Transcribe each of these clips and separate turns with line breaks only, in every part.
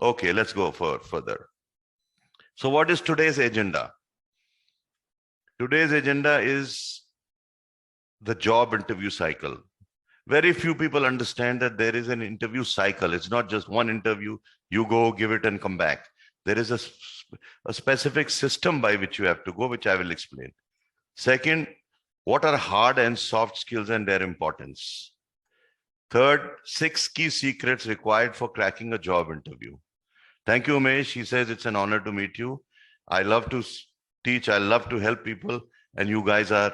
Okay, let's go further. So what is today's agenda? Today's agenda is the job interview cycle. Very few people understand that there is an interview cycle. It's not just one interview, you go, give it and come back. There is a specific system by which you have to go, which I will explain. Second, what are hard and soft skills and their importance? Third, 6 key secrets required for cracking a job interview. Thank you, Umesh. He says it's an honor to meet you. I love to teach. I love to help people. And you guys are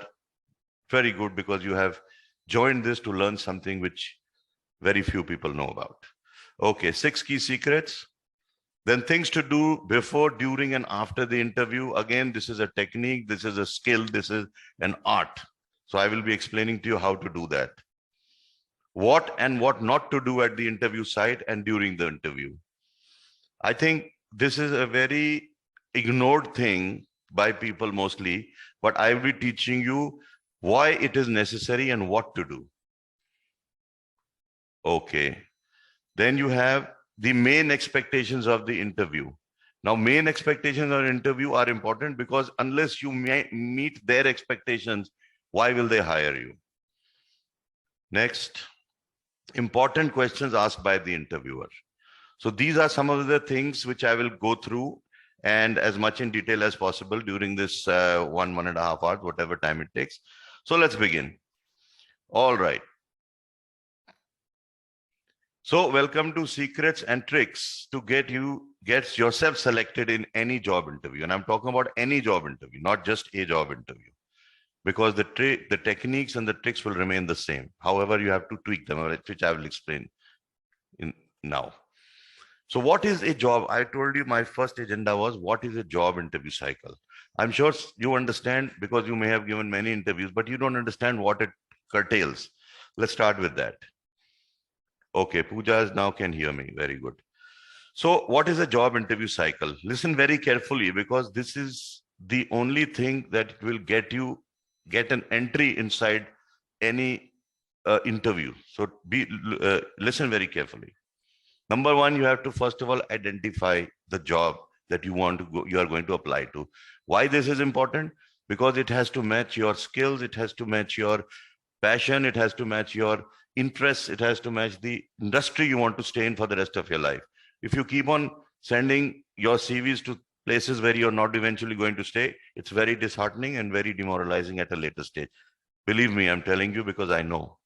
very good because you have joined this to learn something which very few people know about. Okay, 6 key secrets. Then things to do before, during, and after the interview. Again, this is a technique. This is a skill. This is an art. So I will be explaining to you how to do that. What and what not to do at the interview site and during the interview. I think this is a very ignored thing by people mostly, but I will be teaching you why it is necessary and what to do. Okay. Then you have the main expectations of the interview. Now, main expectations of an interview are important because unless you meet their expectations, why will they hire you? Next, important questions asked by the interviewer. So these are some of the things which I will go through and as much in detail as possible during this 1.5 hours, whatever time it takes. So let's begin. All right. So welcome to Secrets and Tricks to get yourself selected in any job interview. And I'm talking about any job interview, not just a job interview, because the techniques and the tricks will remain the same. However, you have to tweak them, which I will explain now. So what is a job? I told you my first agenda was what is a job interview cycle. I'm sure you understand because you may have given many interviews, but you don't understand what it curtails. Let's start with that. Okay, Pooja now can hear me. Very good. So what is a job interview cycle? Listen very carefully because this is the only thing that will get an entry inside any interview. So listen very carefully. Number one, you have to first of all identify the job that you are going to apply to. Why this is important? Because it has to match your skills, it has to match your passion, it has to match your interests, it has to match the industry you want to stay in for the rest of your life. If you keep on sending your CVs to places where you're not eventually going to stay, it's very disheartening and very demoralizing at a later stage. Believe me, I'm telling you because I know.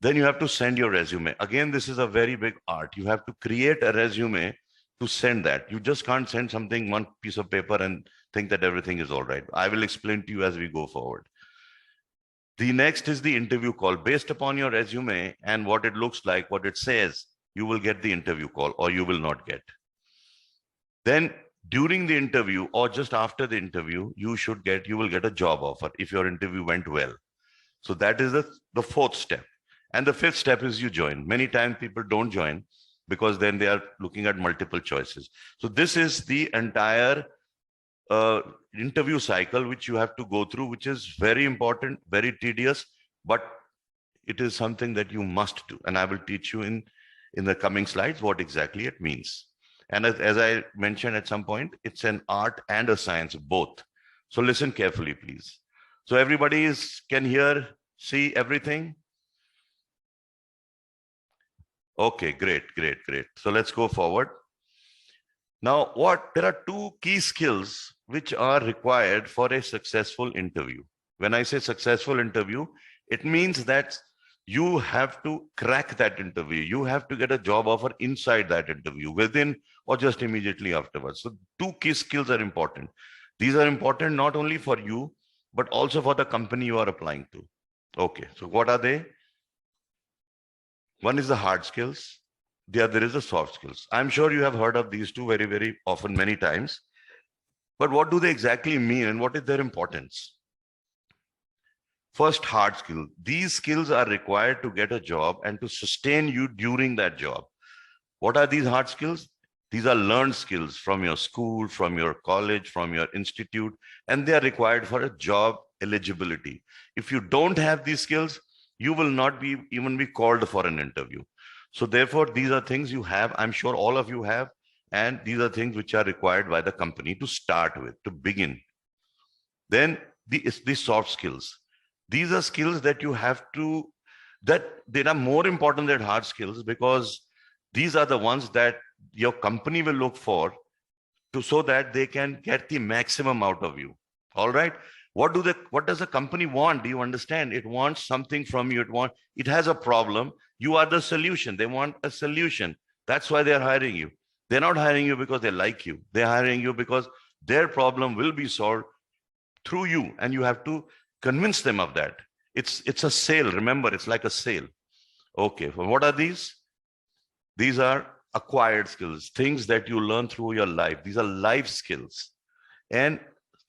Then you have to send your resume. Again, this is a very big art. You have to create a resume to send that. You just can't send something, one piece of paper and think that everything is all right. I will explain to you as we go forward. The next is the interview call. Based upon your resume and what it looks like, what it says, you will get the interview call or you will not get. Then during the interview or just after the interview, you will get a job offer if your interview went well. So that is the fourth step. And the fifth step is you join. Many times people don't join because then they are looking at multiple choices. So this is the entire interview cycle which you have to go through, which is very important, very tedious, but it is something that you must do. And I will teach you in the coming slides what exactly it means. And as I mentioned at some point, it's an art and a science, both. So listen carefully, please. So everybody can hear, see everything? Okay, great. So let's go forward. Now, there are 2 key skills which are required for a successful interview. When I say successful interview, it means that you have to crack that interview. You have to get a job offer inside that interview, within or just immediately afterwards. So 2 key skills are important. These are important not only for you, but also for the company you are applying to. Okay, so what are they? One is the hard skills. The other is the soft skills. I'm sure you have heard of these two very, very often, many times. But what do they exactly mean and what is their importance? First, hard skill. These skills are required to get a job and to sustain you during that job. What are these hard skills? These are learned skills from your school, from your college, from your institute, and they are required for a job eligibility. If you don't have these skills, you will not even be called for an interview. So therefore, these are things you have. I'm sure all of you have. And these are things which are required by the company to start with, to begin. Then the soft skills. These are skills that you have to, that they are more important than hard skills, because these are the ones that your company will look for to, so that they can get the maximum out of you. All right. What does a company want? Do you understand? It wants something from you. It has a problem. You are the solution. They want a solution. That's why they're hiring you. They're not hiring you because they like you. They're hiring you because their problem will be solved through you, and you have to convince them of that. It's a sale. Remember, it's like a sale. Okay. So what are these? These are acquired skills, things that you learn through your life. These are life skills. And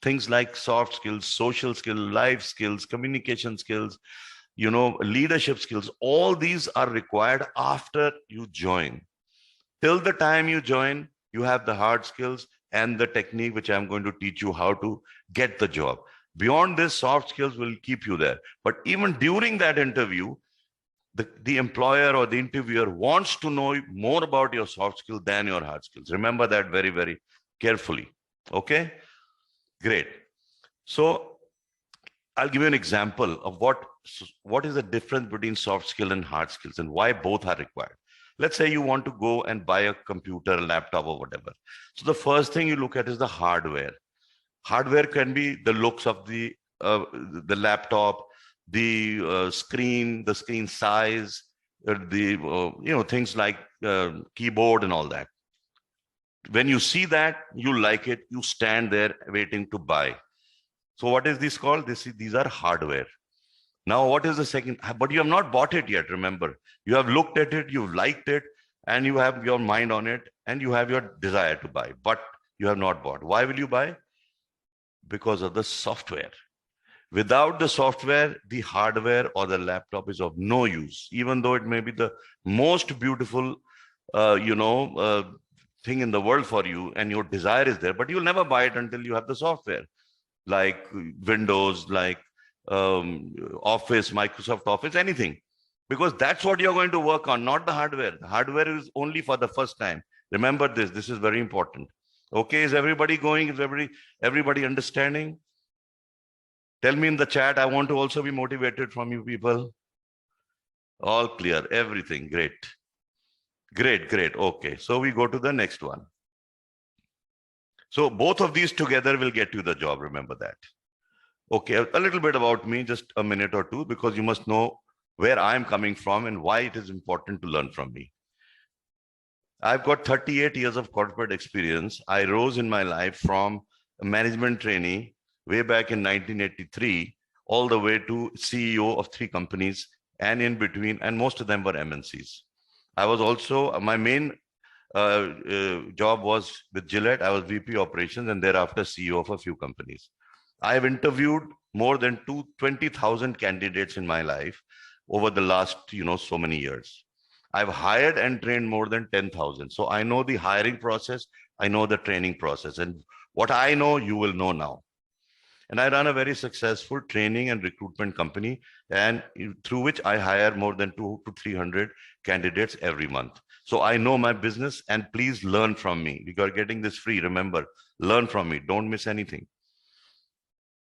things like soft skills, social skills, life skills, communication skills, leadership skills, all these are required after you join. Till the time you join, you have the hard skills and the technique, which I'm going to teach you how to get the job. Beyond this, soft skills will keep you there. But even during that interview, the employer or the interviewer wants to know more about your soft skills than your hard skills. Remember that very, very carefully. Okay, great. So I'll give you an example of what is the difference between soft skill and hard skills and why both are required. Let's say you want to go and buy a computer, a laptop, or whatever. So the first thing you look at is the hardware. Hardware can be the looks of the laptop, the screen size, things like keyboard and all that. When you see that, you like it, you stand there waiting to buy. So what is this called? These are hardware. Now, what is the second? But you have not bought it yet, remember. You have looked at it, you've liked it, and you have your mind on it, and you have your desire to buy, but you have not bought. Why will you buy? Because of the software. Without the software, the hardware or the laptop is of no use, even though it may be the most beautiful, thing in the world for you, and your desire is there, but you'll never buy it until you have the software, like Windows, like Office, Microsoft Office, anything, because that's what you're going to work on, not the hardware. The hardware is only for the first time. Remember this. This is very important. Okay, is everybody going? Is everybody understanding? Tell me in the chat. I want to also be motivated from you people. All clear. Everything. Great. Great. Okay. So we go to the next one. So both of these together will get you the job. Remember that. Okay. A little bit about me, just a minute or two, because you must know where I'm coming from and why it is important to learn from me. I've got 38 years of corporate experience. I rose in my life from a management trainee way back in 1983, all the way to CEO of 3 companies, and in between, and most of them were MNCs. I was also, my main job was with Gillette. I was VP operations and thereafter CEO of a few companies. I have interviewed more than 20,000 candidates in my life over the last, so many years. I've hired and trained more than 10,000. So I know the hiring process. I know the training process, and what I know, you will know now. And I run a very successful training and recruitment company, and through which I hire more than 200 to 300 candidates every month. So I know my business, and please learn from me. You are getting this free. Remember, learn from me. Don't miss anything.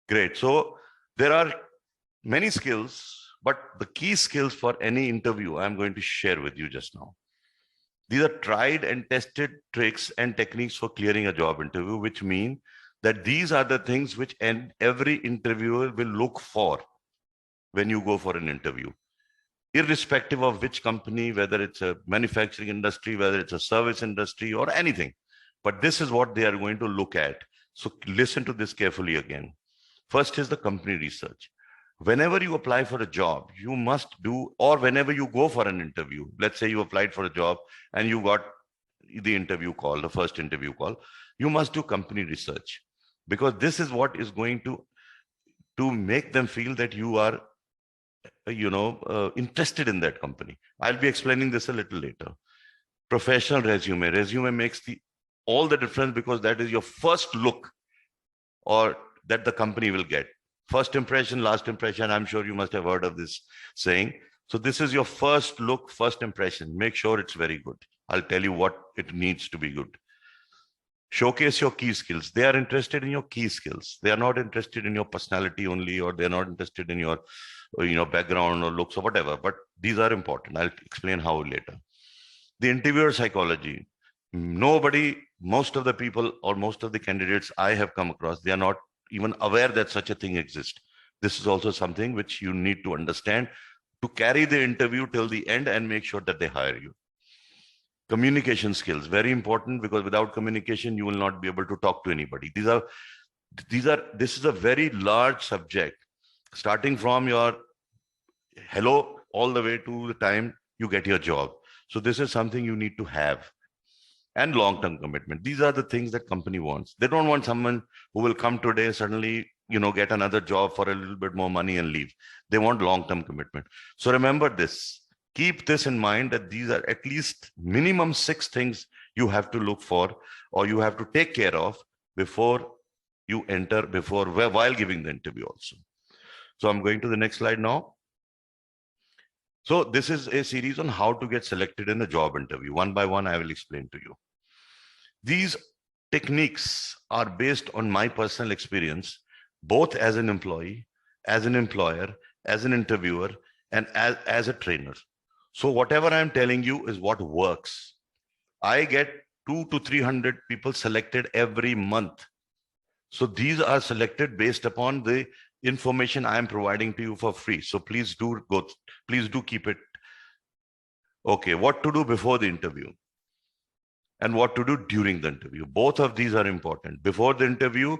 Great. So there are many skills, but the key skills for any interview I'm going to share with you just now. These are tried and tested tricks and techniques for clearing a job interview, which mean that these are the things which every interviewer will look for when you go for an interview, irrespective of which company, whether it's a manufacturing industry, whether it's a service industry or anything. But this is what they are going to look at. So listen to this carefully again. First is the company research. Whenever you apply for a job, you must do, or whenever you go for an interview, let's say you applied for a job and you got the interview call, the first interview call, you must do company research, because this is what is going to make them feel that you are, interested in that company. I'll be explaining this a little later. Professional resume. Resume makes all the difference, because that is your first look, or that the company will get. First impression, last impression. I'm sure you must have heard of this saying. So this is your first look, first impression. Make sure it's very good. I'll tell you what it needs to be good. Showcase your key skills. They are interested in your key skills. They are not interested in your personality only, or they're not interested in your background or looks or whatever. But these are important. I'll explain how later. The interviewer psychology. Most of the people or most of the candidates I have come across, they are not even aware that such a thing exists. This is also something which you need to understand to carry the interview till the end and make sure that they hire you. Communication skills, very important, because without communication, you will not be able to talk to anybody. This is a very large subject, starting from your hello all the way to the time you get your job. So this is something you need to have. And long-term commitment. These are the things that company wants. They don't want someone who will come today, suddenly, get another job for a little bit more money and leave. They want long-term commitment. So remember this. Keep this in mind, that these are at least minimum 6 things you have to look for, or you have to take care of before you enter, while giving the interview also. So I'm going to the next slide now. So this is a series on how to get selected in a job interview. One by one, I will explain to you. These techniques are based on my personal experience, both as an employee, as an employer, as an interviewer, and as a trainer. So whatever I'm telling you is what works. I get 200 to 300 people selected every month. So these are selected based upon the information I am providing to you for free. So please do keep it. Okay, what to do before the interview and what to do during the interview. Both of these are important. Before the interview,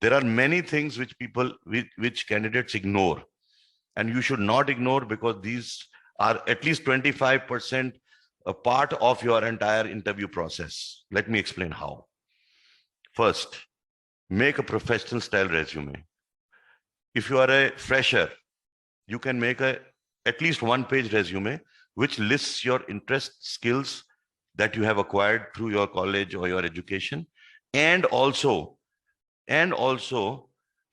there are many things which candidates ignore, and you should not ignore, because these are at least 25% a part of your entire interview process. Let me explain how. First, make a professional style resume. If you are a fresher, you can make at least 1-page resume which lists your interests, skills that you have acquired through your college or your education, and also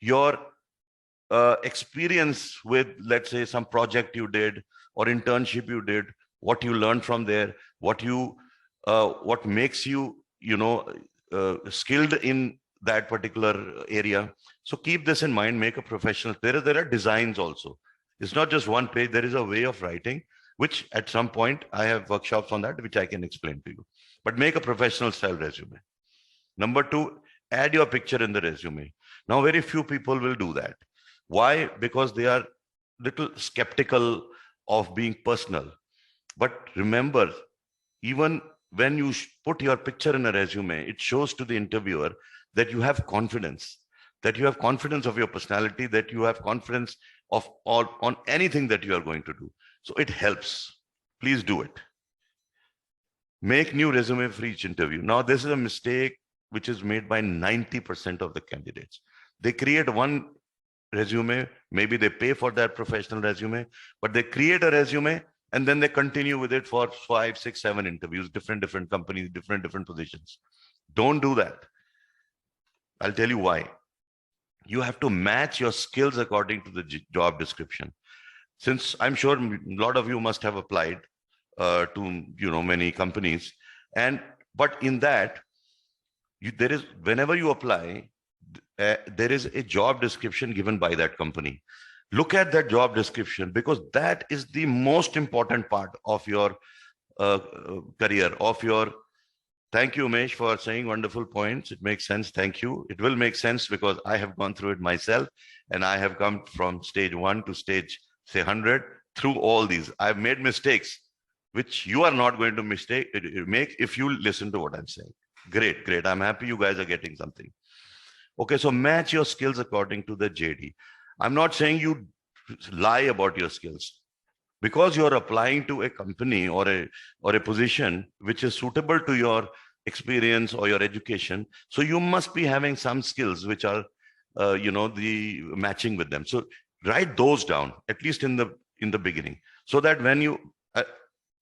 your experience with, let's say, some project you did or internship you did, what you learned from there, what makes you skilled in that particular area. So keep this in mind. Make a professional. There are designs also. It's not just 1 page. There is a way of writing, which at some point I have workshops on that, which I can explain to you. But make a professional style resume. Number 2, add your picture in the resume. Now, very few people will do that. Why? Because they are little skeptical of being personal. But remember, even when you put your picture in a resume, it shows to the interviewer that you have confidence, of your personality, that you have confidence on anything that you are going to do. So it helps. Please do it. Make new resume for each interview. Now, this is a mistake which is made by 90% of the candidates. They create one resume, maybe they pay for that professional resume, but they create a resume and then they continue with it for 5, 6, 7 interviews, different companies, different positions. Don't do that. I'll tell you why. You have to match your skills according to the job description. Since I'm sure a lot of you must have applied to many companies, but in that, whenever you apply, there is a job description given by that company. Look at that job description, because that is the most important part of your career, of your. Thank you, Umesh, for saying wonderful points. It makes sense. Thank you. It will make sense because I have gone through it myself, and I have come from stage 1 to stage, say, 100 through all these. I've made mistakes, which you are not going to make if you listen to what I'm saying. Great. I'm happy you guys are getting something. Okay, so match your skills according to the JD. I'm not saying you lie about your skills. Because you're applying to a company or a position which is suitable to your experience or your education, so you must be having some skills which are the matching with them. So write those down, at least in the beginning, so that when you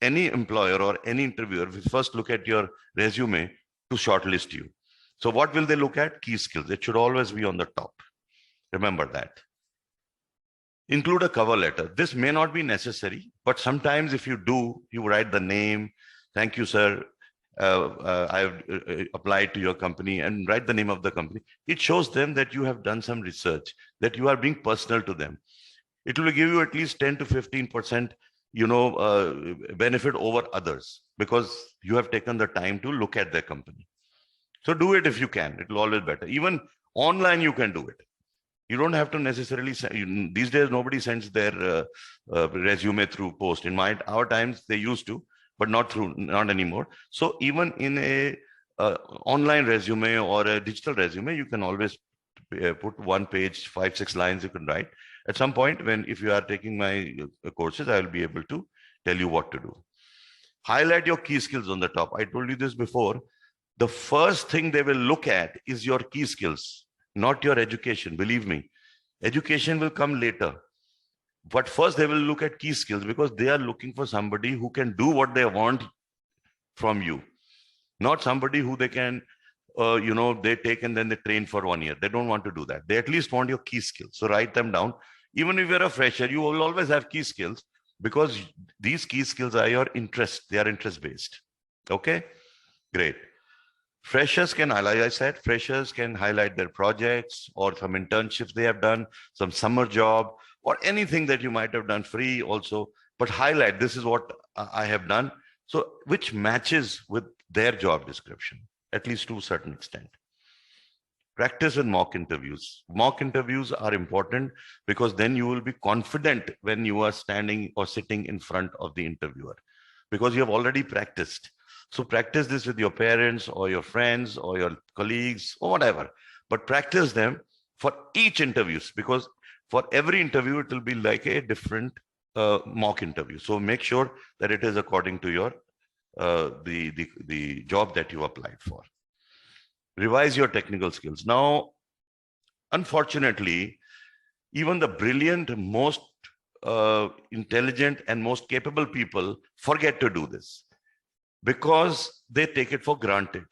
any employer or any interviewer will first look at your resume to shortlist you. So what will they look at? Key skills. It should always be on the top. Remember that. Include a cover letter. This may not be necessary, but sometimes if you do, you write the name. Thank you, sir. I have applied to your company, and write the name of the company. It shows them that you have done some research, that you are being personal to them. It will give you at least 10 to 15%, benefit over others, because you have taken the time to look at their company. So do it if you can. It will always be better. Even online, you can do it. You don't have to necessarily send, these days nobody sends their resume through post. In our times they used to, but not anymore. So even in a online resume or a digital resume, you can always put one page, 5-6 lines you can write. At some point, if you are taking my courses, I will be able to tell you what to do. Highlight your key skills on the top. I told you this before. The first thing they will look at is your key skills, not your education. Believe me, education will come later. But first they will look at key skills, because they are looking for somebody who can do what they want from you, not somebody who they can, they take and then they train for 1 year. They don't want to do that. They at least want your key skills. So write them down. Even if you're a fresher, you will always have key skills, because these key skills are your interest. They are interest based. Okay, great. Freshers can, like I said, freshers can highlight their projects or some internships they have done, some summer job, or anything that you might have done free also, but highlight, this is what I have done. So which matches with their job description, at least to a certain extent. Practice with mock interviews. Mock interviews are important, because then you will be confident when you are standing or sitting in front of the interviewer, because you have already practiced. So practice this with your parents or your friends or your colleagues or whatever, but practice them for each interviews, because for every interview, it will be like a different mock interview. So make sure that it is according to your the job that you applied for. Revise your technical skills. Now, unfortunately, even the brilliant, most intelligent and most capable people forget to do this, because they take it for granted.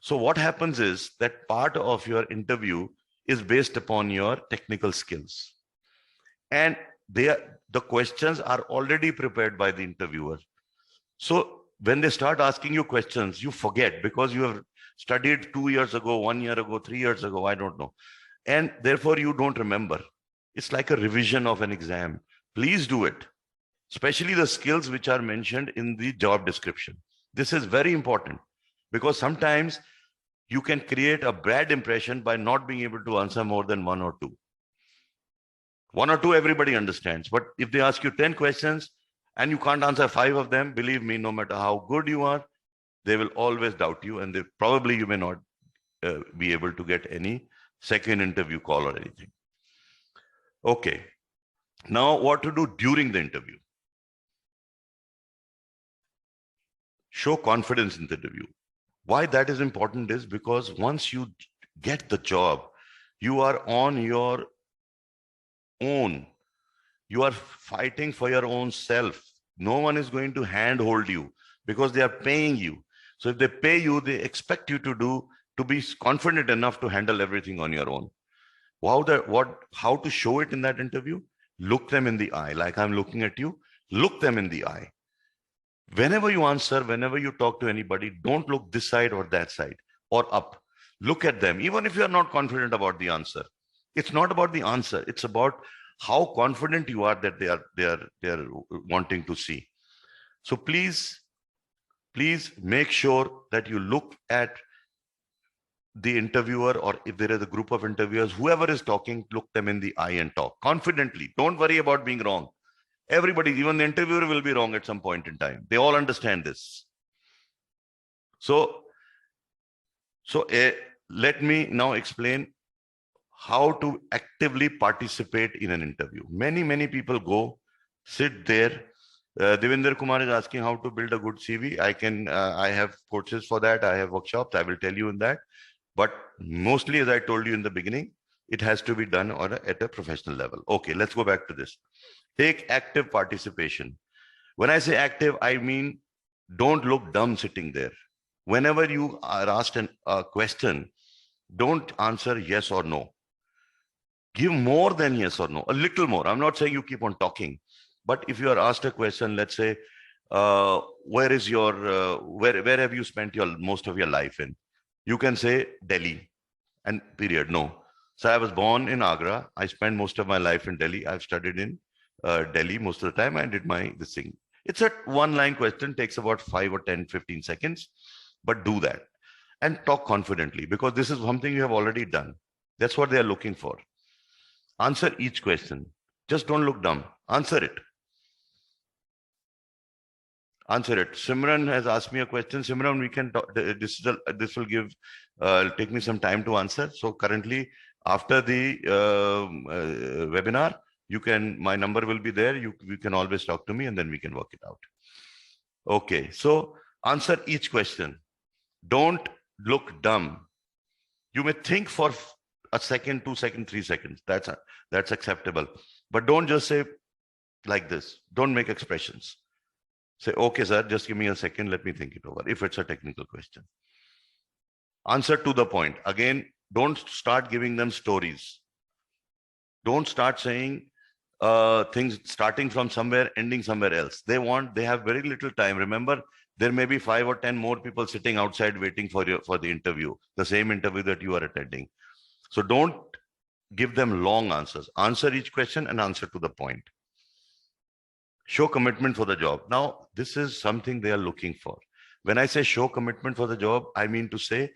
So what happens is that part of your interview is based upon your technical skills, and the questions are already prepared by the interviewer. So when they start asking you questions, you forget, because you have studied 2 years ago, 1 year ago, 3 years ago, I don't know, and therefore you don't remember. It's like a revision of an exam. Please do it, especially the skills which are mentioned in the job description. This is very important, because sometimes you can create a bad impression by not being able to answer more than one or two. One or two, everybody understands. But if they ask you 10 questions and you can't answer 5 of them, believe me, no matter how good you are, they will always doubt you, and you may not be able to get any second interview call or anything. Okay. Now, what to do during the interview? Show confidence in the interview. Why that is important is because once you get the job, you are on your own. You are fighting for your own self. No one is going to handhold you, because they are paying you. So if they pay you, they expect you to be confident enough to handle everything on your own. How to show it in that interview? Look them in the eye, like I'm looking at you. Look them in the eye. Whenever you answer, whenever you talk to anybody, don't look this side or that side or up. Look at them, even if you are not confident about the answer. It's not about the answer. It's about how confident you are that they are wanting to see. So please make sure that you look at the interviewer, or if there is a group of interviewers, whoever is talking, look them in the eye and talk confidently. Don't worry about being wrong. Everybody, even the interviewer, will be wrong at some point in time. They all understand this. So let me now explain how to actively participate in an interview. Many people go, sit there. Devinder Kumar is asking how to build a good CV. I have courses for that. I have workshops. I will tell you in that. But mostly, as I told you in the beginning, it has to be done at a professional level. Okay, let's go back to this. Take active participation. When I say active, I mean don't look dumb sitting there. Whenever you are asked a question, don't answer yes or no. Give more than yes or no, a little more. I'm not saying you keep on talking, but if you are asked a question, let's say, where is your, where have you spent your most of your life in? You can say Delhi and period. No. So I was born in Agra. I spent most of my life in Delhi. I've studied in Delhi most of the time. I did my this thing. It's a one line question, takes about 5 or 10, 15 seconds, but do that and talk confidently because this is something you have already done. That's what they are looking for. Answer each question. Just don't look dumb. Answer it. Answer it. Simran has asked me a question. Simran, we can talk, this will give take me some time to answer. So currently, after the webinar, you can, my number will be there. You can always talk to me, and then we can work it out. Okay. So answer each question. Don't look dumb. You may think for a second, 2 seconds, 3 seconds. That's acceptable. But don't just say like this. Don't make expressions. Say, okay, sir, just give me a second. Let me think it over. If it's a technical question. Answer to the point. Again, don't start giving them stories. Don't start saying things starting from somewhere, ending somewhere else. They have very little time. Remember, there may be 5 or 10 more people sitting outside waiting for the interview, the same interview that you are attending. So don't give them long answers. Answer each question and answer to the point. Show commitment for the job. Now, this is something they are looking for. When I say show commitment for the job, I mean to say,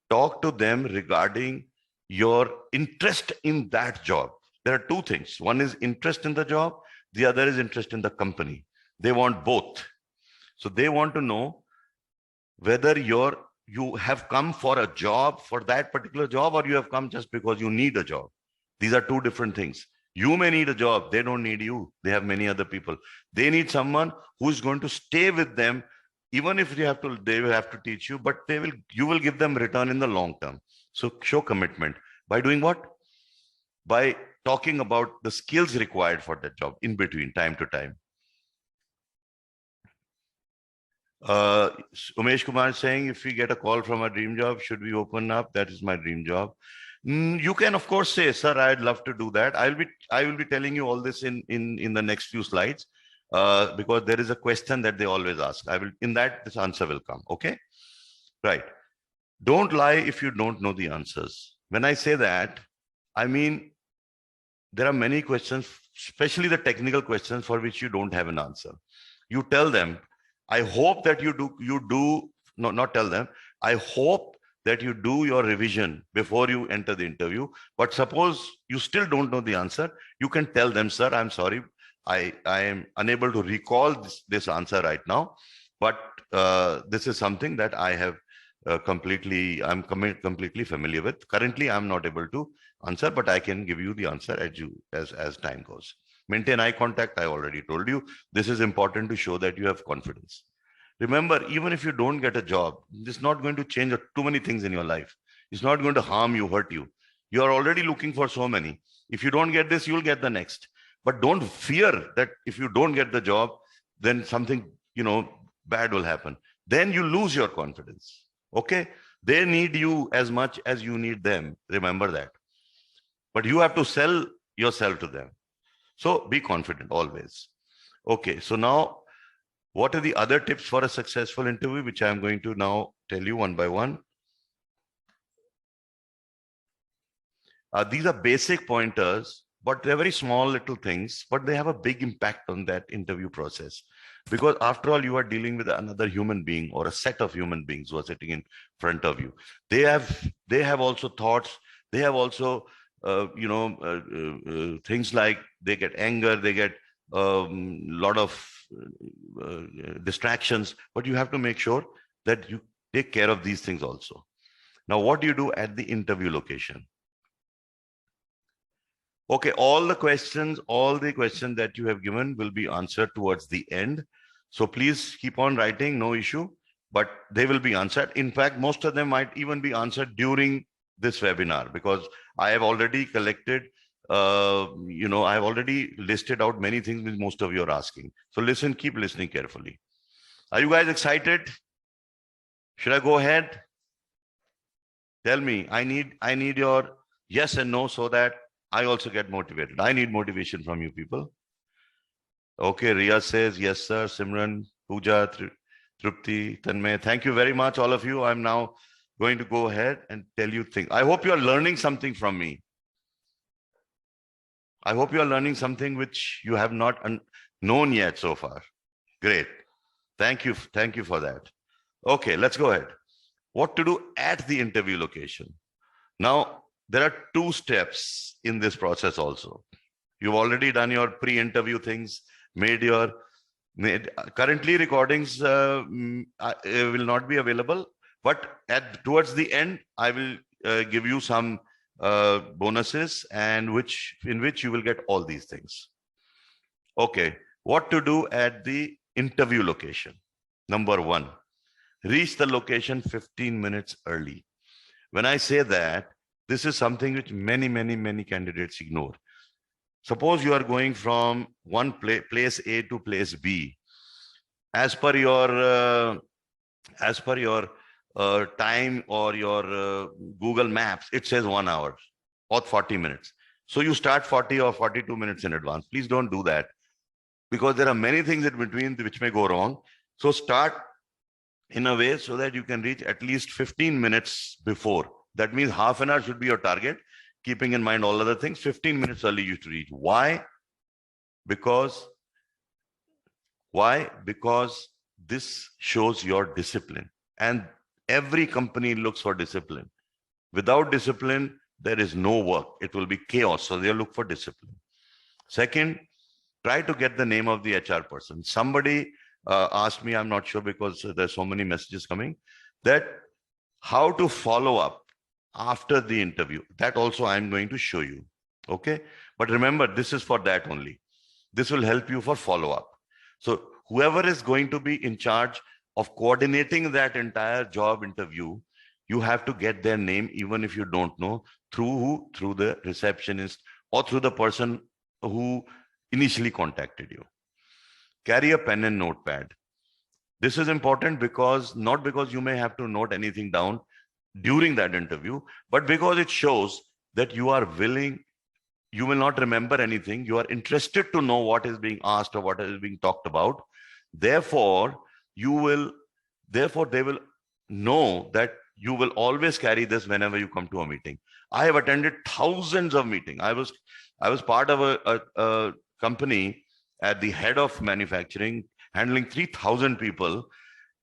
talk to them regarding your interest in that job. There are two things. One is interest in the job. The other is interest in the company. They want both. So they want to know whether you have come for a job, for that particular job, or you have come just because you need a job. These are two different things. You may need a job. They don't need you. They have many other people. They need someone who's going to stay with them, even if they will have to teach you, but you will give them return in the long term. So show commitment by doing what? By talking about the skills required for that job in between, time to time. Umesh Kumar is saying, if we get a call from a dream job, should we open up? That is my dream job. You can, of course, say, sir, I'd love to do that. I will be telling you all this in the next few slides, because there is a question that they always ask. This answer will come. Okay, right. Don't lie if you don't know the answers. When I say that, I mean there are many questions, especially the technical questions for which you don't have an answer. You tell them, I hope that not tell them, I hope that you do your revision before you enter the interview. But suppose you still don't know the answer, you can tell them, sir, I'm sorry, I am unable to recall this answer right now, but this is something that I have I'm completely familiar with. Currently, I'm not able to answer, but I can give you the answer as time goes. Maintain eye contact. I already told you. This is important to show that you have confidence. Remember, even if you don't get a job, it's not going to change too many things in your life. It's not going to harm you, hurt you. You are already looking for so many. If you don't get this, you'll get the next. But don't fear that if you don't get the job, then something, bad will happen. Then you lose your confidence. Okay? They need you as much as you need them. Remember that. But you have to sell yourself to them. So be confident always. Okay, so now what are the other tips for a successful interview, which I'm going to now tell you one by one? These are basic pointers, but they're very small little things, but they have a big impact on that interview process. Because after all, you are dealing with another human being or a set of human beings who are sitting in front of you. They have also thoughts. They have also, things like they get anger, they get lot of distractions, but you have to make sure that you take care of these things also. Now, what do you do at the interview location? Okay, all the questions that you have given will be answered towards the end. So please keep on writing, no issue, but they will be answered. In fact, most of them might even be answered during this webinar, because I have already collected, I have already listed out many things which most of you are asking. So listen, keep listening carefully. Are you guys excited? Should I go ahead? Tell me, I need your yes and no so that I also get motivated. I need motivation from you people. Okay, Ria says, yes, sir. Simran, Pooja, Trupti, Tanmay. Thank you very much, all of you. I'm now going to go ahead and tell you things. I hope you are learning something from me. I hope you are learning something which you have not known yet so far. Great. Thank you. Thank you for that. Okay, let's go ahead. What to do at the interview location. Now, there are 2 steps in this process also. You've already done your pre-interview things, currently recordings will not be available, but towards the end, I will give you some bonuses and in which you will get all these things. Okay, what to do at the interview location. Number 1, reach the location 15 minutes early. When I say that, this is something which many candidates ignore. Suppose you are going from one place A to place B. As per your time or your Google Maps, it says 1 hour or 40 minutes. So you start 40 or 42 minutes in advance. Please don't do that, because there are many things in between which may go wrong. So start in a way so that you can reach at least 15 minutes before. That means half an hour should be your target, keeping in mind all other things. 15 minutes early you should reach. Why? Because this shows your discipline, and every company looks for discipline. Without discipline, there is no work. It will be chaos. So they look for discipline. Second, try to get the name of the HR person. Somebody asked me, I'm not sure because there's so many messages coming, that how to follow up after the interview. That also I'm going to show you. Okay. But remember, this is for that only. This will help you for follow-up. So whoever is going to be in charge of coordinating that entire job interview, you have to get their name, even if you don't know, through who? Through the receptionist or through the person who initially contacted you. Carry a pen and notepad. This is important because not because you may have to note anything down during that interview, but because it shows that you are willing. You will not remember anything. You are interested to know what is being asked or what is being talked about. Therefore, they will know that you will always carry this whenever you come to a meeting. I have attended thousands of meetings. I was part of a company at the head of manufacturing, handling 3,000 people,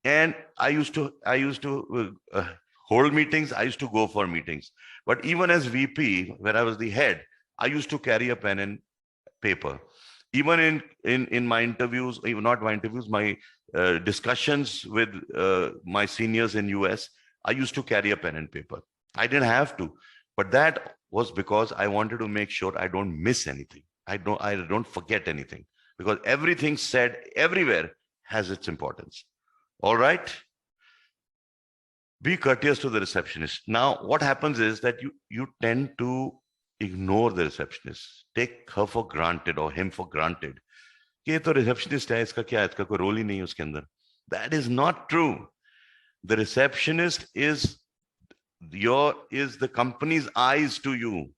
and I used to hold meetings. I used to go for meetings. But even as VP, where I was the head, I used to carry a pen and paper. Even in my interviews, even not my interviews, my discussions with my seniors in US, I used to carry a pen and paper. I didn't have to, but that was because I wanted to make sure I don't miss anything. I don't forget anything, because everything said everywhere has its importance. All right. Be courteous to the receptionist. Now, what happens is that you tend to ignore the receptionist, take her for granted or him for granted. ये तो receptionist है, इसका क्या है, इसका कोई role ही नहीं है उसके अंदर. That is not true. The receptionist is the company's eyes to you.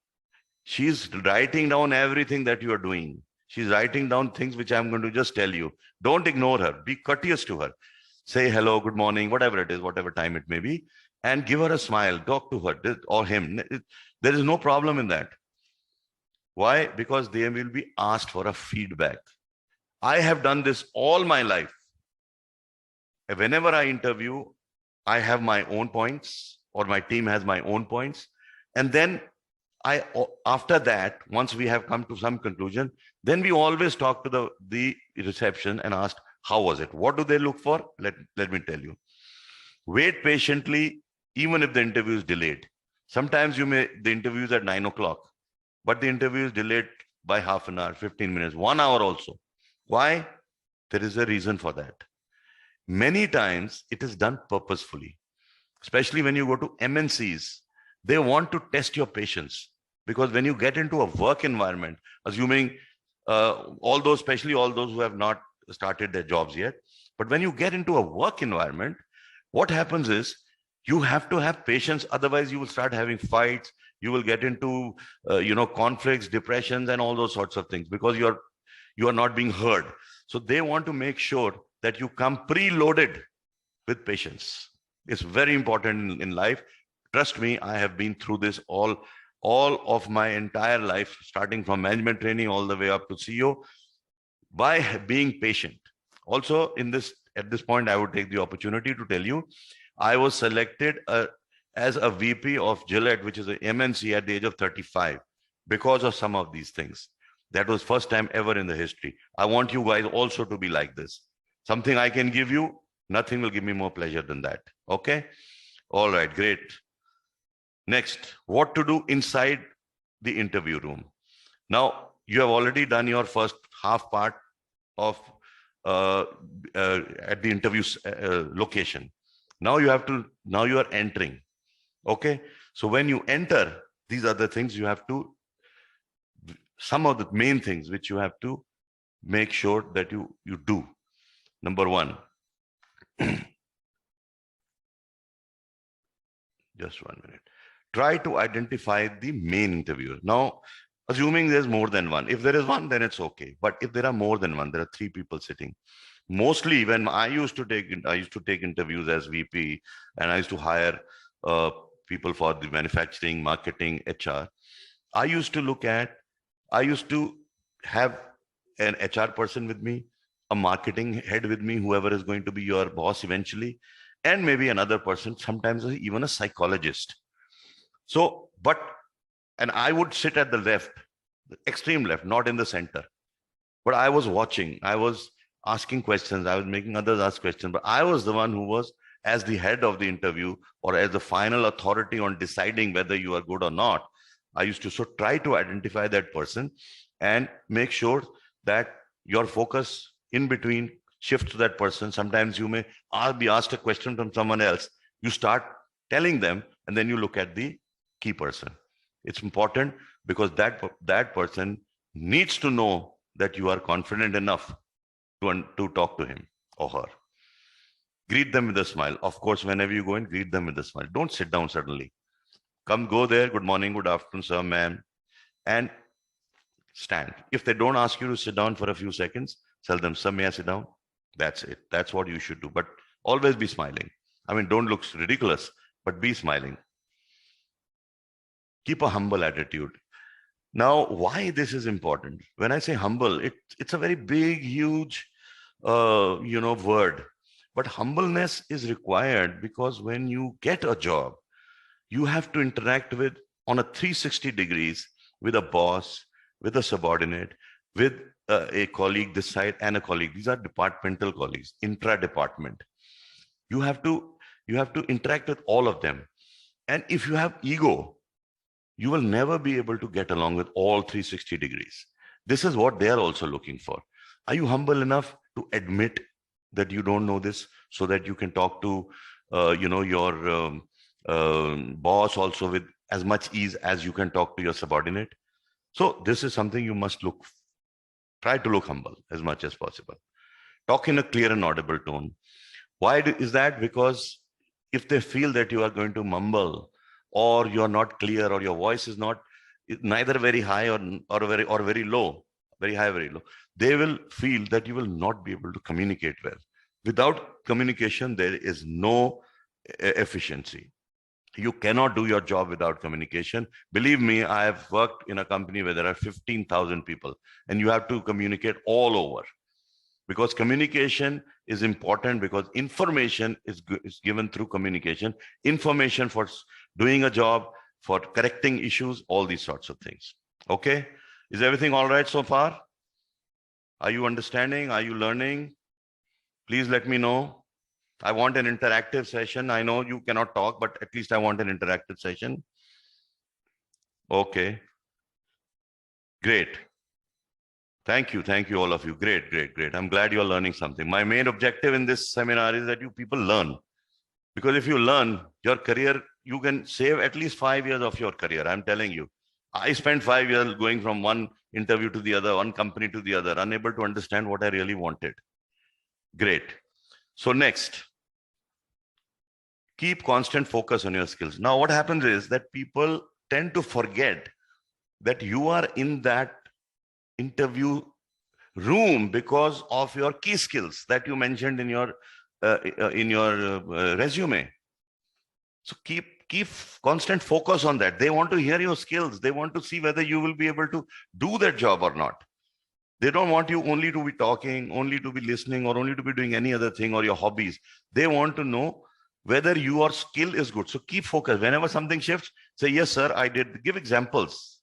She's writing down everything that you are doing. She's writing down things which I'm going to just tell you. Don't ignore her. Be courteous to her. Say hello, good morning, whatever it is, whatever time it may be, and give her a smile. Talk to her or him. There is no problem in that. Why? Because they will be asked for a feedback. I have done this all my life. Whenever I interview, I have my own points, or my team has my own points. And then after that, once we have come to some conclusion, then we always talk to the reception and ask, how was it? What do they look for? Let me tell you. Wait patiently, even if the interview is delayed. Sometimes the interview is at 9 o'clock, but the interview is delayed by half an hour, 15 minutes, 1 hour also. Why? There is a reason for that. Many times it is done purposefully, especially when you go to MNCs. They want to test your patience, because when you get into a work environment, assuming especially all those who have not started their jobs yet, but when you get into a work environment, what happens is you have to have patience. Otherwise, you will start having fights. You will get into, conflicts, depressions, and all those sorts of things because you are not being heard. So they want to make sure that you come preloaded with patience. It's very important in life. Trust me, I have been through this all of my entire life, starting from management training all the way up to CEO, by being patient. Also, at this point, I would take the opportunity to tell you, I was selected as a VP of Gillette, which is an MNC, at the age of 35, because of some of these things. That was first time ever in the history. I want you guys also to be like this. Something I can give you, nothing will give me more pleasure than that. Okay? All right, great. Next, what to do inside the interview room. Now, you have already done your first half part of at the interview location. Now you are entering. Okay? So when you enter, these are the things you have to, some of the main things which you have to make sure that you do. Number one, just 1 minute. Try to identify the main interviewer. Now, assuming there's more than one. If there is one, then it's okay. But if there are more than one, there are 3 people sitting. Mostly when I used to take interviews as VP, and I used to hire people for the manufacturing, marketing, HR. I used to have an HR person with me, a marketing head with me, whoever is going to be your boss eventually, and maybe another person, sometimes even a psychologist. So, and I would sit at the left, the extreme left, not in the center. But I was watching, I was asking questions, I was making others ask questions, but I was the one who was, as the head of the interview or as the final authority on deciding whether you are good or not. I used to try to identify that person and make sure that your focus in between shifts to that person. Sometimes you may be asked a question from someone else. You start telling them, and then you look at the key person. It's important because that person needs to know that you are confident enough to talk to him or her. Greet them with a smile. Of course, whenever you go in, greet them with a smile. Don't sit down suddenly. Go there. Good morning, good afternoon, sir, ma'am. And stand. If they don't ask you to sit down for a few seconds, tell them, sir, may I sit down? That's it. That's what you should do. But always be smiling. I mean, don't look ridiculous, but be smiling. Keep a humble attitude. Now, why this is important? When I say humble, it's a very big, huge, word. But humbleness is required because when you get a job, you have to interact on a 360 degrees with a boss, with a subordinate, with a colleague this side and a colleague. These are departmental colleagues, intra-department. You have to interact with all of them. And if you have ego, you will never be able to get along with all 360 degrees. This is what they are also looking for. Are you humble enough to admit that you don't know this so that you can talk to, your boss also with as much ease as you can talk to your subordinate? So this is something you must try to look humble as much as possible. Talk in a clear and audible tone. Why is that? Because if they feel that you are going to mumble, or you're not clear, or your voice is neither very high or very low, very high, very low, they will feel that you will not be able to communicate well. Without communication, there is no efficiency. You cannot do your job without communication. Believe me, I have worked in a company where there are 15,000 people, and you have to communicate all over. Because communication is important, because information is given through communication. Information for doing a job, for correcting issues, all these sorts of things. Okay? Is everything all right so far? Are you understanding? Are you learning? Please let me know. I want an interactive session. I know you cannot talk, but at least I want an interactive session. Okay. Great. Thank you, all of you. Great. I'm glad you're learning something. My main objective in this seminar is that you people learn. Because if you learn, your career, you can save at least 5 years of your career. I'm telling you. I spent 5 years going from one interview to the other, one company to the other, unable to understand what I really wanted. Great. So next, keep constant focus on your skills. Now, what happens is that people tend to forget that you are in that interview room because of your key skills that you mentioned in your resume. So keep constant focus on that. They want to hear your skills. They want to see whether you will be able to do that job or not. They don't want you only to be talking, only to be listening, or only to be doing any other thing or your hobbies. They want to know whether your skill is good. So keep focused. Whenever something shifts, say, yes, sir, I did. Give examples.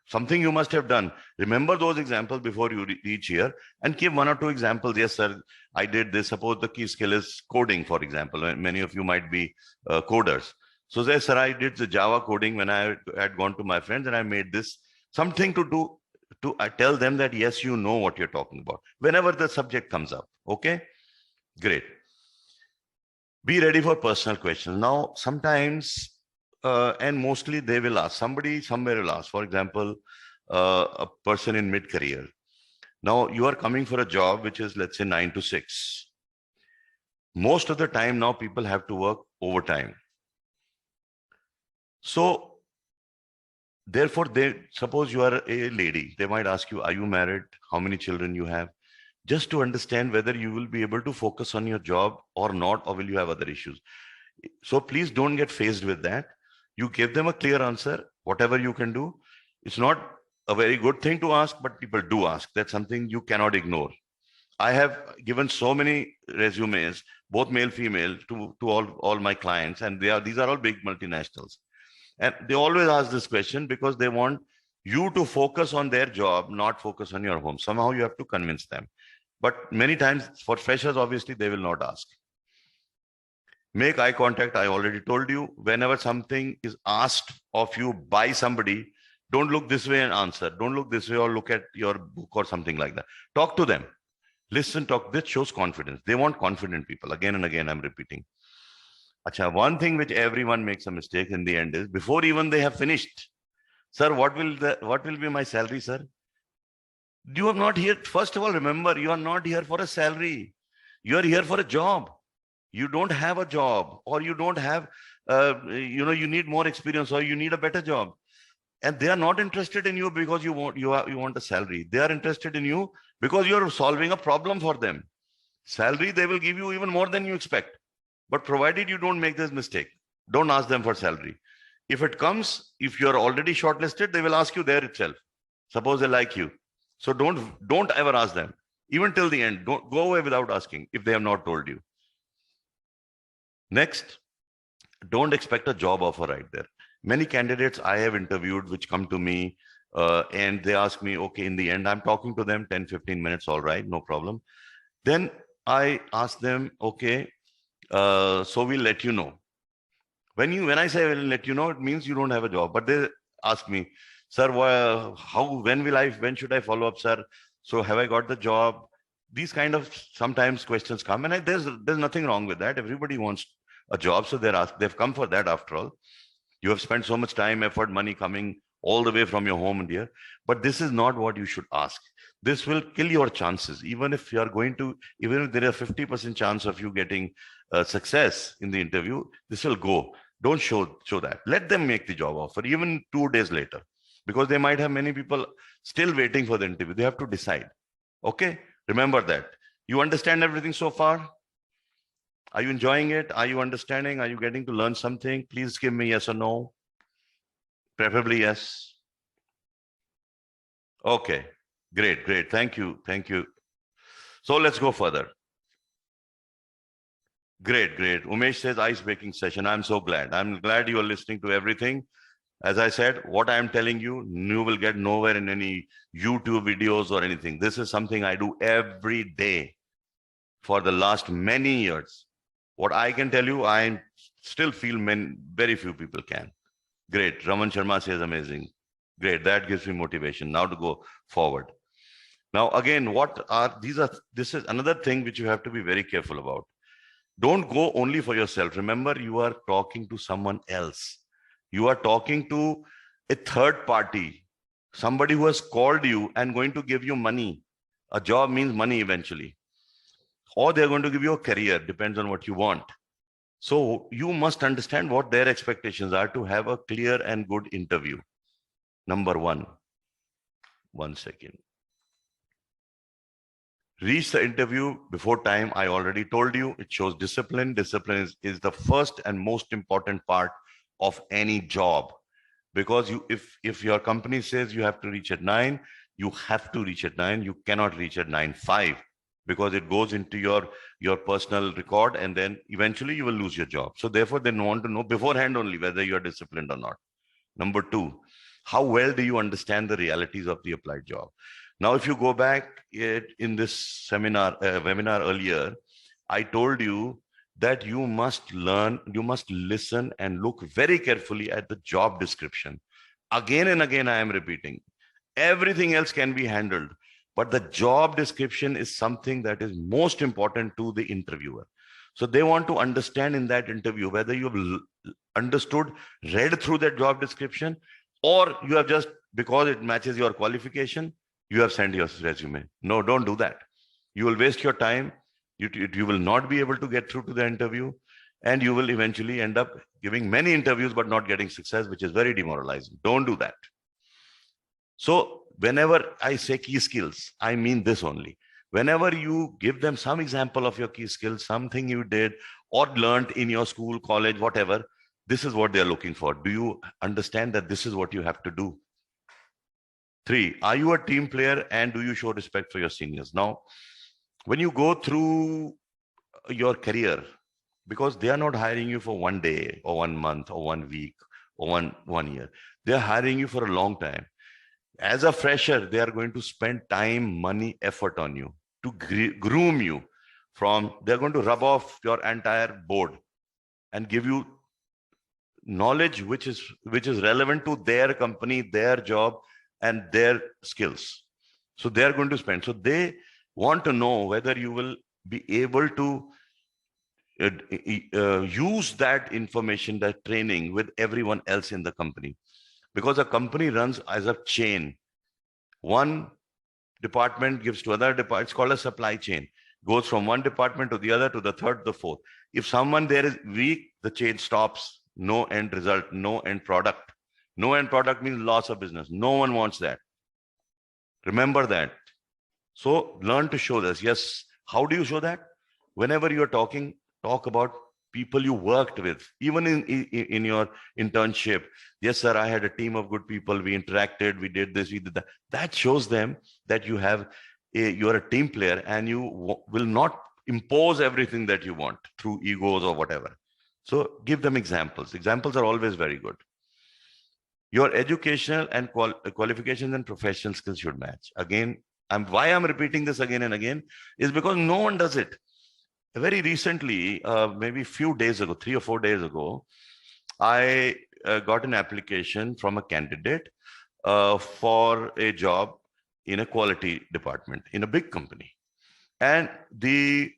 Something you must have done. Remember those examples before you reach here and give 1 or 2 examples. Yes, sir, I did this. Suppose the key skill is coding, for example. Many of you might be coders. So say, sir, I did the Java coding when I had gone to my friends and I made this. Something to do to tell them that, yes, you know what you're talking about. Whenever the subject comes up. Okay, great. Be ready for personal questions. Now, sometimes and mostly they will ask, somebody somewhere will ask, for example, a person in mid-career. Now you are coming for a job which is, let's say, 9 to 6. Most of the time now people have to work overtime. So therefore, suppose you are a lady, they might ask you, are you married? How many children you have? Just to understand whether you will be able to focus on your job or not, or will you have other issues. So please don't get faced with that. You give them a clear answer, whatever you can do. It's not a very good thing to ask, but people do ask. That's something you cannot ignore. I have given so many resumes, both male, female, to all my clients, and these are all big multinationals. And they always ask this question because they want you to focus on their job, not focus on your home. Somehow you have to convince them. But many times for freshers, obviously, they will not ask. Make eye contact. I already told you, whenever something is asked of you by somebody, don't look this way and answer. Don't look this way or look at your book or something like that. Talk to them. Listen, talk. This shows confidence. They want confident people. Again and again, I'm repeating. Acha, one thing which everyone makes a mistake in the end is, before even they have finished, sir, what will be my salary, sir? You are not here. First of all, remember, you are not here for a salary. You are here for a job. You don't have a job, or you don't have, you need more experience, or you need a better job. And they are not interested in you because you want a salary. They are interested in you because you are solving a problem for them. Salary, they will give you even more than you expect. But provided you don't make this mistake, don't ask them for salary. If it comes, if you're already shortlisted, they will ask you there itself. Suppose they like you. So don't ever ask them. Even till the end, don't go away without asking if they have not told you. Next, don't expect a job offer right there. Many candidates I have interviewed which come to me and they ask me, okay, in the end, I'm talking to them 10, 15 minutes, all right, no problem. Then I ask them, okay, so we'll let you know. When I say we'll let you know, it means you don't have a job. But they ask me, sir, when should I follow up, sir? So have I got the job? These kind of sometimes questions come, and there's nothing wrong with that. Everybody wants a job, so they've come for that after all. You have spent so much time, effort, money coming all the way from your home and here. But this is not what you should ask. This will kill your chances. Even if there is a 50% chance of you getting success in the interview, this will go. Don't show that. Let them make the job offer even 2 days later, because they might have many people still waiting for the interview. They have to decide. Okay, remember that. You understand everything so far? Are you enjoying it? Are you understanding? Are you getting to learn something? Please give me yes or no. Preferably yes. Okay, great. Thank you. So let's go further. Great. Umesh says ice breaking session. I'm so glad. I'm glad you are listening to everything. As I said, what I'm telling you, you will get nowhere in any YouTube videos or anything. This is something I do every day for the last many years. What I can tell you, I still feel very few people can. Great. Raman Sharma says amazing. Great. That gives me motivation now to go forward. Now, again, this is another thing which you have to be very careful about. Don't go only for yourself. Remember, you are talking to someone else. You are talking to a third party, somebody who has called you and going to give you money. A job means money eventually. Or they're going to give you a career, depends on what you want. So you must understand what their expectations are to have a clear and good interview. Number one. One second. Reach the interview before time. I already told you, it shows discipline. Discipline is the first and most important part of any job. Because if your company says you have to reach at 9, you have to reach at 9. You cannot reach at 9:05, because it goes into your personal record, and then eventually you will lose your job. So therefore, they want to know beforehand only whether you are disciplined or not. Number two, how well do you understand the realities of the applied job? Now, if you go back in this webinar earlier, I told you that you must learn, you must listen and look very carefully at the job description. Again and again, I am repeating, everything else can be handled, but the job description is something that is most important to the interviewer. So they want to understand in that interview whether you have understood, read through that job description, or you have just, because it matches your qualification, you have sent your resume. No, don't do that. You will waste your time. You will not be able to get through to the interview, and you will eventually end up giving many interviews but not getting success, which is very demoralizing. Don't do that. So whenever I say key skills, I mean this only. Whenever you give them some example of your key skills, something you did or learned in your school, college, whatever, this is what they're looking for. Do you understand that this is what you have to do? 3, are you a team player and do you show respect for your seniors? Now, when you go through your career, because they are not hiring you for one day or 1 month or 1 week or one year, they're hiring you for a long time. As a fresher, they are going to spend time, money, effort on you to groom you. They're going to rub off your entire board and give you knowledge which is relevant to their company, their job, and their skills. So they are going to spend. So they want to know whether you will be able to use that information, that training with everyone else in the company. Because a company runs as a chain. One department gives to other department. It's called a supply chain. Goes from one department to the other, to the third, the fourth. If someone there is weak, the chain stops. No end result, no end product. No end product means loss of business. No one wants that. Remember that. So learn to show this. Yes. How do you show that? Whenever you're talking, talk about people you worked with, even in your internship. Yes, sir, I had a team of good people. We interacted, we did this, we did that. That shows them that you're a team player, and you will not impose everything that you want through egos or whatever. So give them examples. Examples are always very good. Your educational and qualifications and professional skills should match. Again, why I'm repeating this again and again is because no one does it. Very recently, maybe a few days ago, 3 or 4 days ago, I got an application from a candidate for a job in a quality department in a big company. And the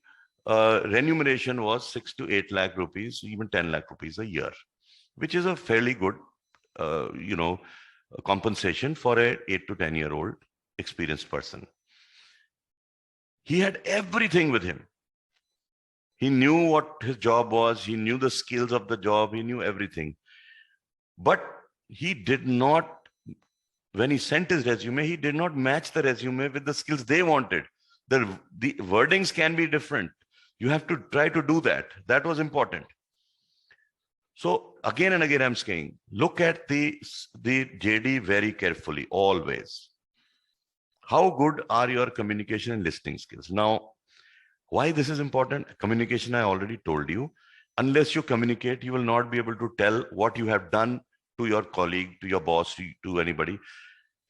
remuneration was 6 to 8 lakh rupees, even 10 lakh rupees a year, which is a fairly good, compensation for a 8 to 10-year-old experienced person. He had everything with him. He knew what his job was. He knew the skills of the job. He knew everything. But he did not, when he sent his resume, he did not match the resume with the skills they wanted. The wordings can be different. You have to try to do that. That was important. So again and again, I'm saying, look at the JD very carefully, always. How good are your communication and listening skills? Now, why this is important? Communication, I already told you. Unless you communicate, you will not be able to tell what you have done to your colleague, to your boss, to anybody.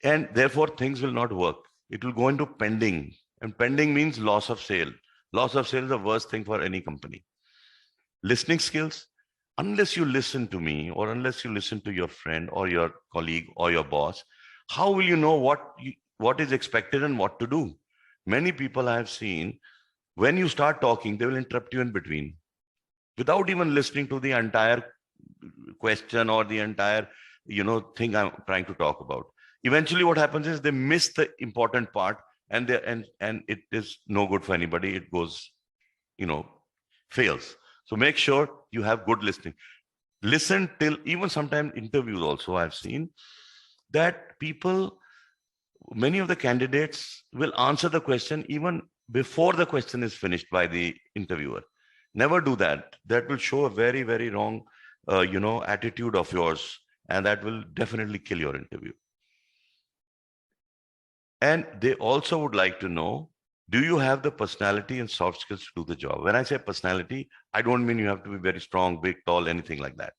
And therefore, things will not work. It will go into pending. And pending means loss of sale. Loss of sale is the worst thing for any company. Listening skills, unless you listen to me, or unless you listen to your friend or your colleague or your boss, how will you know what is expected and what to do? Many people I have seen, when you start talking, they will interrupt you in between without even listening to the entire question or the entire, thing I'm trying to talk about. Eventually what happens is they miss the important part, and it is no good for anybody. It goes, fails. So make sure you have good listening. Listen till, even sometimes interviews also I've seen that people, many of the candidates will answer the question even before the question is finished by the interviewer. Never do that. That will show a very, very wrong, attitude of yours, and that will definitely kill your interview. And they also would like to know, do you have the personality and soft skills to do the job? When I say personality, I don't mean you have to be very strong, big, tall, anything like that.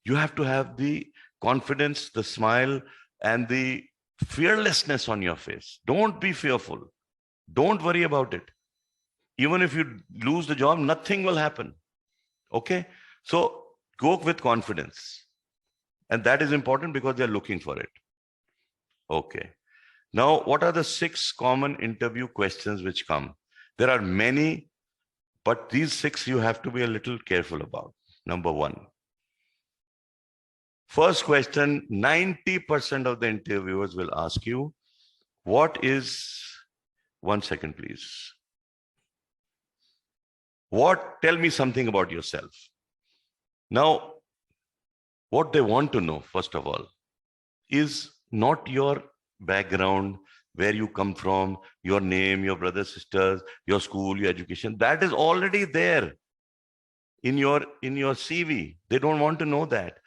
You have to have the confidence, the smile, and the fearlessness on your face. Don't be fearful. Don't worry about it. Even if you lose the job, nothing will happen. Okay? So go with confidence. And that is important because they're looking for it. Okay. Now, what are the 6 common interview questions which come? There are many, but these 6 you have to be a little careful about. Number 1. First question, 90% of the interviewers will ask you, what is, 1 second, please. Tell me something about yourself. Now, what they want to know, first of all, is not your background, where you come from, your name, your brothers, sisters, your school, your education. That is already there in your CV. They don't want to know that.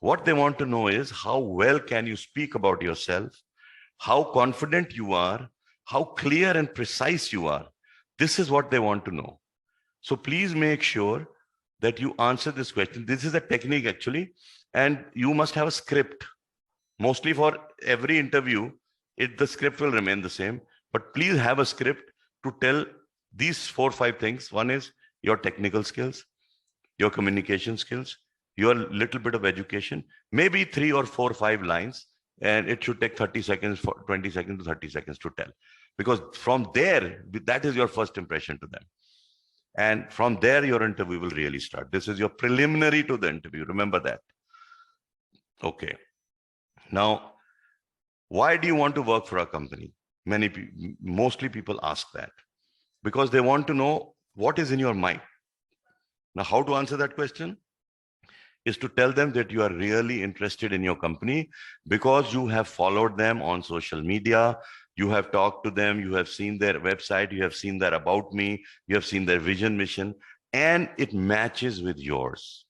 What they want to know is how well can you speak about yourself, how confident you are, how clear and precise you are. This is what they want to know. So please make sure that you answer this question. This is a technique actually, and you must have a script. Mostly for every interview, the script will remain the same, but please have a script to tell these 4 or 5 things. One is your technical skills, your communication skills, your little bit of education, maybe 3 or 4 or 5 lines, and it should take 30 seconds, 20 seconds to 30 seconds to tell. Because from there, that is your first impression to them. And from there, your interview will really start. This is your preliminary to the interview. Remember that. Okay. Now, why do you want to work for a company? Mostly people ask that because they want to know what is in your mind. Now, how to answer that question is to tell them that you are really interested in your company because you have followed them on social media, you have talked to them, you have seen their website, you have seen their about me, you have seen their vision, mission, and it matches with yours.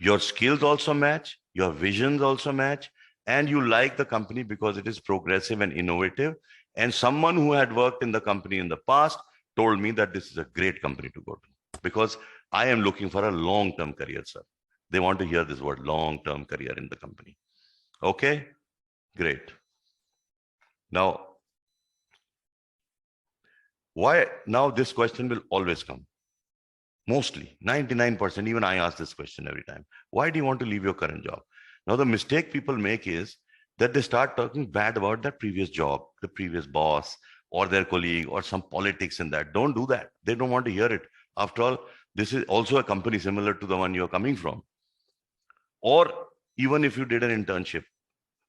Your skills also match, your visions also match, and you like the company because it is progressive and innovative. And someone who had worked in the company in the past told me that this is a great company to go to because I am looking for a long-term career, sir. They want to hear this word, long-term career in the company. Okay, great. Now, why? Now this question will always come. Mostly, 99%, even I ask this question every time. Why do you want to leave your current job? Now, the mistake people make is that they start talking bad about their previous job, the previous boss, or their colleague, or some politics in that. Don't do that. They don't want to hear it. After all, this is also a company similar to the one you're coming from. Or even if you did an internship,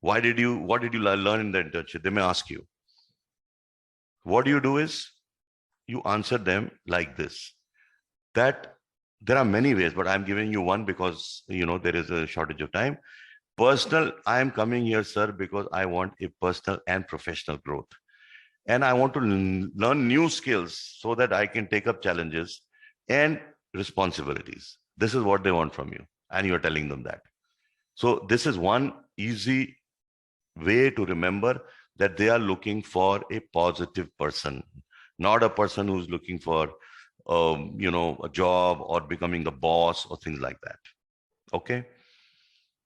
what did you learn in the internship? They may ask you. What you do is you answer them like this, that there are many ways, but I'm giving you one because, there is a shortage of time. Personal, I am coming here, sir, because I want a personal and professional growth. And I want to learn new skills so that I can take up challenges and responsibilities. This is what they want from you. And you're telling them that. So this is one easy way to remember that they are looking for a positive person, not a person who's looking for, a job or becoming the boss or things like that. Okay.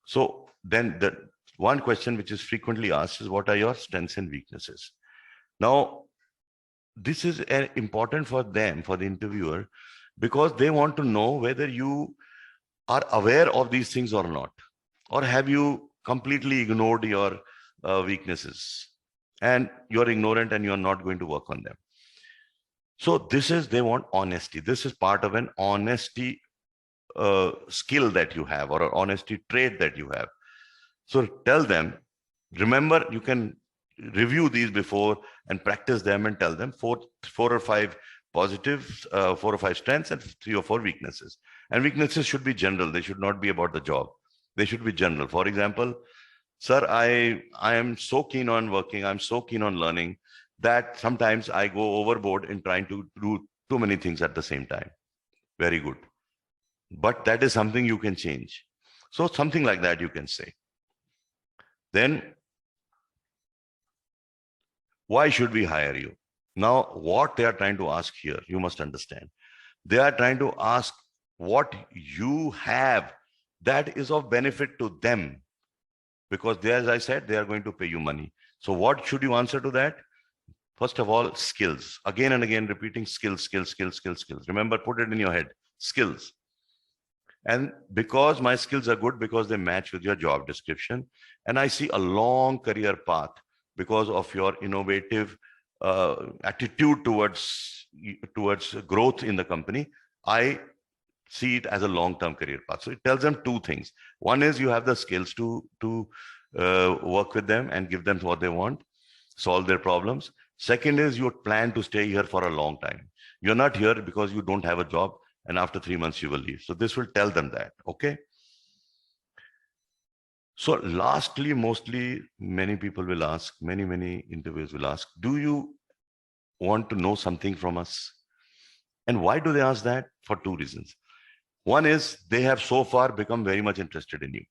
So then the one question which is frequently asked is, what are your strengths and weaknesses? Now, this is important for them, for the interviewer, because they want to know whether you are aware of these things or not, or have you completely ignored your weaknesses and you're ignorant and you're not going to work on them. So they want honesty. This is part of an honesty skill that you have, or an honesty trait that you have. So tell them, remember, you can review these before and practice them and tell them four or five positive 4 or 5 strengths and 3 or 4 weaknesses. And weaknesses should be general. They should not be about the job. They should be general. For example, sir, I am so keen on working. I'm so keen on learning that sometimes I go overboard in trying to do too many things at the same time. Very good. But that is something you can change. So something like that you can say. Then, why should we hire you? Now, what they are trying to ask here, you must understand. They are trying to ask what you have that is of benefit to them. Because they, as I said, they are going to pay you money. So what should you answer to that? First of all, skills. Again and again, repeating skills, skills, skills, skills, skills. Remember, put it in your head, skills. And because my skills are good, because they match with your job description, and I see a long career path because of your innovative attitude towards growth in the company, I see it as a long-term career path. So it tells them two things. One is you have the skills to work with them and give them what they want, solve their problems. Second is you plan to stay here for a long time. You're not here because you don't have a job and after 3 months you will leave. So this will tell them that, okay? So lastly, mostly many people will ask, many interviews will ask, do you want to know something from us? And why do they ask that? For two reasons. One is they have so far become very much interested in you.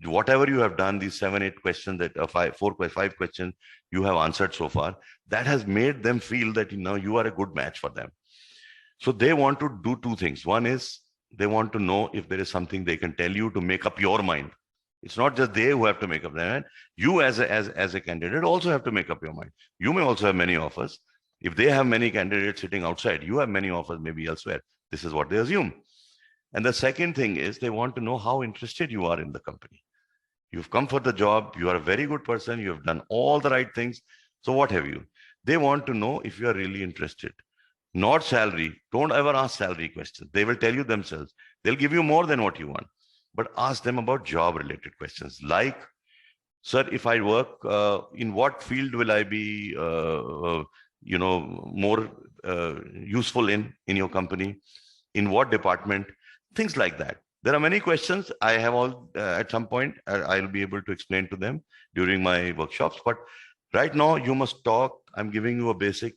Whatever you have done, these 7-8 questions that 5 questions you have answered so far, that has made them feel that you are a good match for them. So they want to do two things. One is they want to know if there is something they can tell you to make up your mind. It's not just they who have to make up their mind. You as a candidate also have to make up your mind. You may also have many offers. If they have many candidates sitting outside, you have many offers maybe elsewhere. This is what they assume. And the second thing is they want to know how interested you are in the company. You've come for the job. You are a very good person. You have done all the right things. So what have you? They want to know if you are really interested. Not salary. Don't ever ask salary questions. They will tell you themselves. They'll give you more than what you want. But ask them about job-related questions. Like, sir, if I work, in what field will I be, more useful in your company? In what department? Things like that. There are many questions. I have all, at some point, I'll be able to explain to them during my workshops. But right now, you must talk. I'm giving you a basic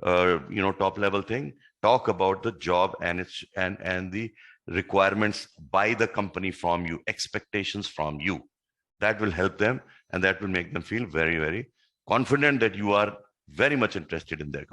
top level thing. Talk about the job and the requirements by the company from you, expectations from you. That will help them and that will make them feel very, very confident that you are very much interested in their company.